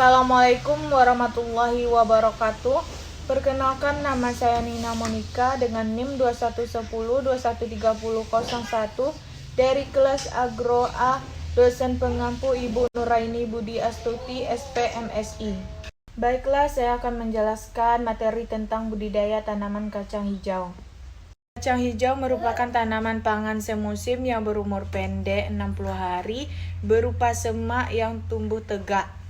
Assalamualaikum warahmatullahi wabarakatuh. Perkenalkan, nama saya Nina Monika dengan NIM 2110213001 dari kelas Agro A, dosen pengampu Ibu Nuraini Budi Astuti, SPMSI. Baiklah, saya akan menjelaskan materi tentang budidaya tanaman kacang hijau. Kacang hijau merupakan tanaman pangan semusim yang berumur pendek 60 hari, berupa semak yang tumbuh tegak.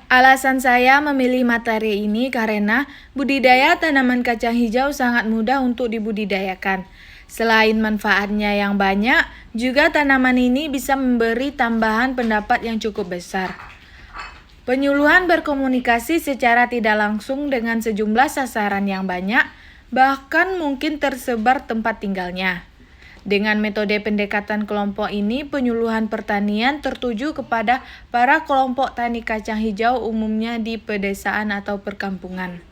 Alasan saya memilih materi ini karena budidaya tanaman kacang hijau sangat mudah untuk dibudidayakan. Selain manfaatnya yang banyak, juga tanaman ini bisa memberi tambahan pendapat yang cukup besar. Penyuluhan berkomunikasi secara tidak langsung dengan sejumlah sasaran yang banyak, bahkan mungkin tersebar tempat tinggalnya. Dengan metode pendekatan kelompok ini, penyuluhan pertanian tertuju kepada para kelompok tani kacang hijau umumnya di pedesaan atau perkampungan.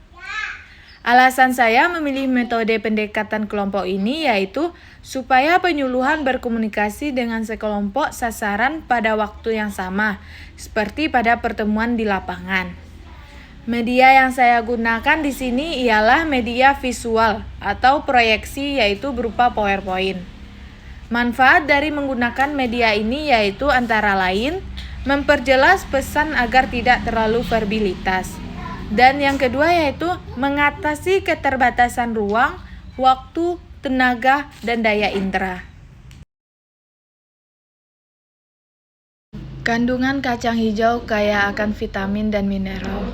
Alasan saya memilih metode pendekatan kelompok ini yaitu supaya penyuluhan berkomunikasi dengan sekelompok sasaran pada waktu yang sama, seperti pada pertemuan di lapangan. Media yang saya gunakan di sini ialah media visual atau proyeksi, yaitu berupa PowerPoint. Manfaat dari menggunakan media ini yaitu antara lain memperjelas pesan agar tidak terlalu verbalitas. Dan yang kedua yaitu mengatasi keterbatasan ruang, waktu, tenaga, dan daya indera. Kandungan kacang hijau kaya akan vitamin dan mineral.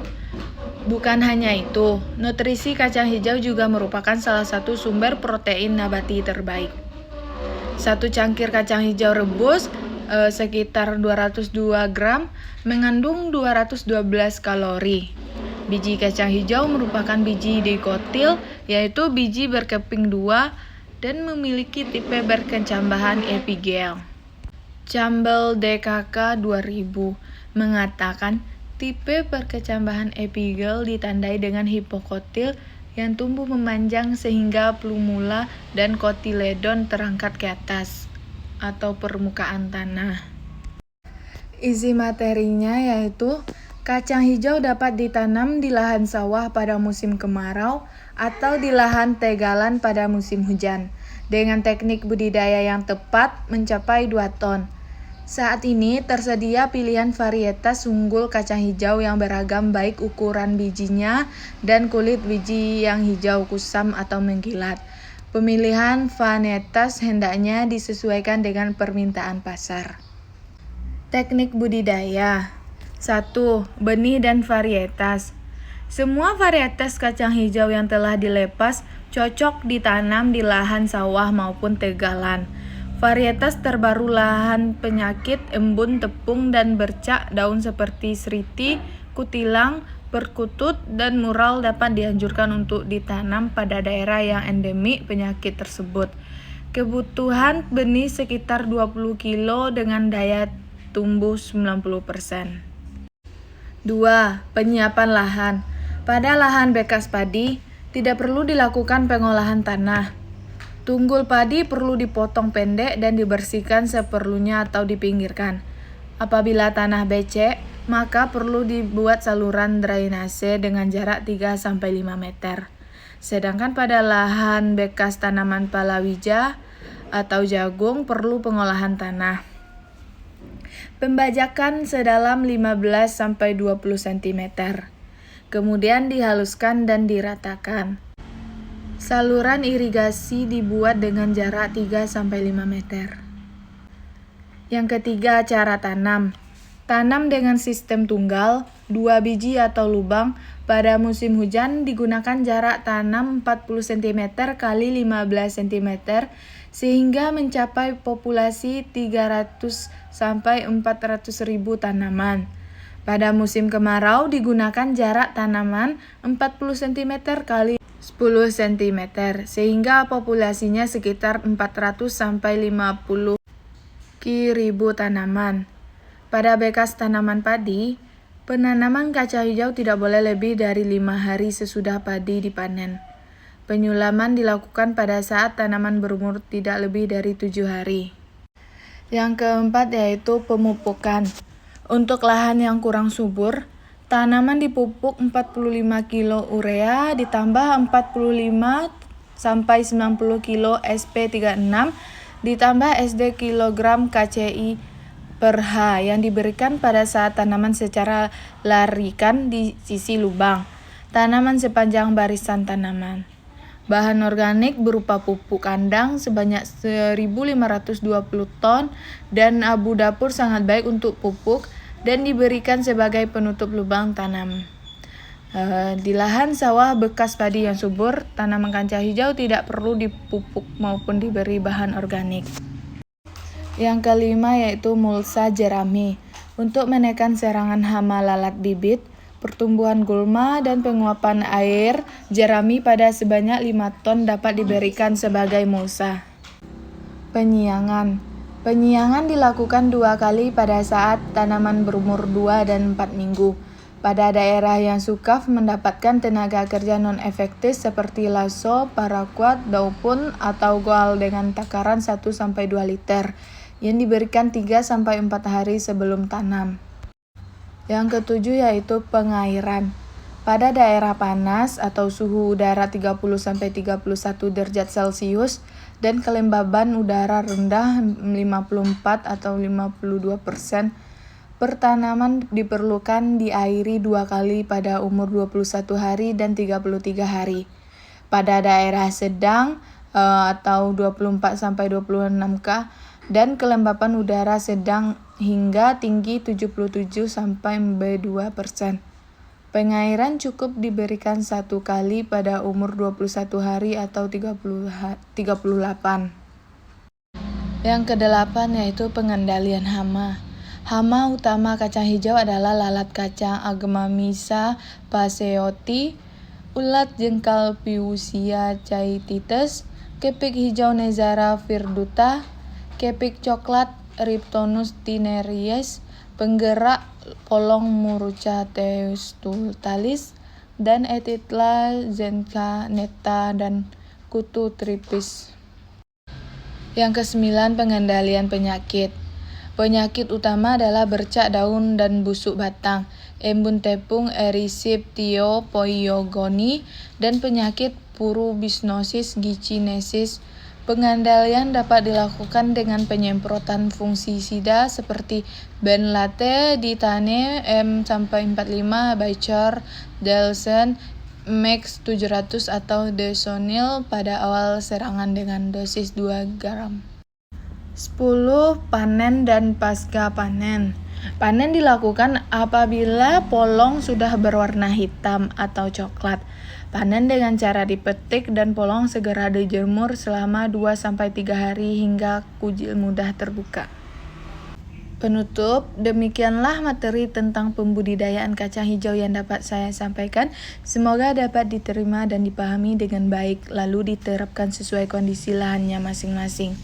Bukan hanya itu, nutrisi kacang hijau juga merupakan salah satu sumber protein nabati terbaik. Satu cangkir kacang hijau rebus sekitar 202 gram mengandung 212 kalori. Biji kacang hijau merupakan biji dikotil, yaitu biji berkeping 2 dan memiliki tipe berkecambahan epigel. Campbell DKK 2000 mengatakan tipe berkecambahan epigel ditandai dengan hipokotil yang tumbuh memanjang sehingga plumula dan kotiledon terangkat ke atas atau permukaan tanah. Isi materinya yaitu kacang hijau dapat ditanam di lahan sawah pada musim kemarau atau di lahan tegalan pada musim hujan. Dengan teknik budidaya yang tepat mencapai 2 ton. Saat ini tersedia pilihan varietas unggul kacang hijau yang beragam, baik ukuran bijinya dan kulit biji yang hijau kusam atau mengkilat. Pemilihan varietas hendaknya disesuaikan dengan permintaan pasar. Teknik budidaya. 1. Benih dan varietas. Semua varietas kacang hijau yang telah dilepas cocok ditanam di lahan sawah maupun tegalan. Varietas terbaru lahan penyakit embun, tepung, dan bercak daun seperti seriti, kutilang, perkutut, dan mural dapat dianjurkan untuk ditanam pada daerah yang endemik penyakit tersebut. Kebutuhan benih sekitar 20 kilo dengan daya tumbuh 90%. 2. Penyiapan lahan. Pada lahan bekas padi, tidak perlu dilakukan pengolahan tanah. Tunggul padi perlu dipotong pendek dan dibersihkan seperlunya atau dipinggirkan. Apabila tanah becek, maka perlu dibuat saluran drainase dengan jarak 3-5 meter. Sedangkan pada lahan bekas tanaman palawija atau jagung perlu pengolahan tanah. Pembajakan sedalam 15-20 cm. Kemudian dihaluskan dan diratakan. Saluran irigasi dibuat dengan jarak 3-5 meter. Yang ketiga, cara tanam. Tanam dengan sistem tunggal, 2 biji atau lubang. Pada musim hujan digunakan jarak tanam 40 cm kali 15 cm sehingga mencapai populasi 300-400 ribu tanaman. Pada musim kemarau digunakan jarak tanaman 40 cm kali 10 cm sehingga populasinya sekitar 400-50 ribu tanaman. Pada bekas tanaman padi, penanaman kacang hijau tidak boleh lebih dari 5 hari sesudah padi dipanen. Penyulaman dilakukan pada saat tanaman berumur tidak lebih dari 7 hari. Yang keempat yaitu pemupukan. Untuk lahan yang kurang subur, tanaman dipupuk 45 kilo urea ditambah 45 sampai 90 kilo SP36 ditambah SD kilogram KCI per H yang diberikan pada saat tanaman secara larikan di sisi lubang tanaman sepanjang barisan tanaman. Bahan organik berupa pupuk kandang sebanyak 1.520 ton dan abu dapur sangat baik untuk pupuk dan diberikan sebagai penutup lubang tanam. Di lahan sawah bekas padi yang subur, tanaman kancah hijau tidak perlu dipupuk maupun diberi bahan organik. Yang kelima yaitu mulsa jerami. Untuk menekan serangan hama lalat bibit, pertumbuhan gulma dan penguapan air jerami pada sebanyak 5 ton dapat diberikan sebagai mulsa. Penyiangan. Penyiangan dilakukan 2 kali pada saat tanaman berumur 2 dan 4 minggu. Pada daerah yang sukaf mendapatkan tenaga kerja non-efektif seperti lasso, paraquat, daupun, atau goal dengan takaran 1-2 liter yang diberikan 3-4 hari sebelum tanam. Yang ketujuh yaitu pengairan. Pada daerah panas atau suhu udara 30-31 derajat Celcius dan kelembaban udara rendah 54 atau 52%, pertanaman diperlukan diairi 2 kali pada umur 21 hari dan 33 hari. Pada daerah sedang atau 24-26 K dan kelembapan udara sedang hingga tinggi 77-92%. Pengairan cukup diberikan 1 kali pada umur 21 hari atau 38. Yang kedelapan yaitu pengendalian hama. Hama utama kacang hijau adalah lalat kacang Agmamisa passeoti, ulat jengkal Piusia chaetites, kepik hijau Nezara virtuta, kepik coklat Rhiptonus cinereis, penggerak polong Muruca testutalis, dan Etitla zenca netta dan kutu tripis. Yang kesembilan, pengendalian penyakit. Penyakit utama adalah bercak daun dan busuk batang, embun tepung Erysipeitio poiogoni, dan penyakit purubisnosis gicinesis. Pengendalian dapat dilakukan dengan penyemprotan fungisida seperti benlate, ditane, M45, Baychor, Delsen, Max 700 atau Desonil pada awal serangan dengan dosis 2 gram. 10. Panen dan pasca panen. Panen dilakukan apabila polong sudah berwarna hitam atau coklat. Panen dengan cara dipetik dan polong segera dijemur selama 2-3 hari hingga kujil mudah terbuka. Penutup, demikianlah materi tentang pembudidayaan kacang hijau yang dapat saya sampaikan. Semoga dapat diterima dan dipahami dengan baik, lalu diterapkan sesuai kondisi lahannya masing-masing.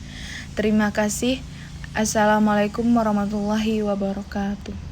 Terima kasih. Assalamualaikum warahmatullahi wabarakatuh.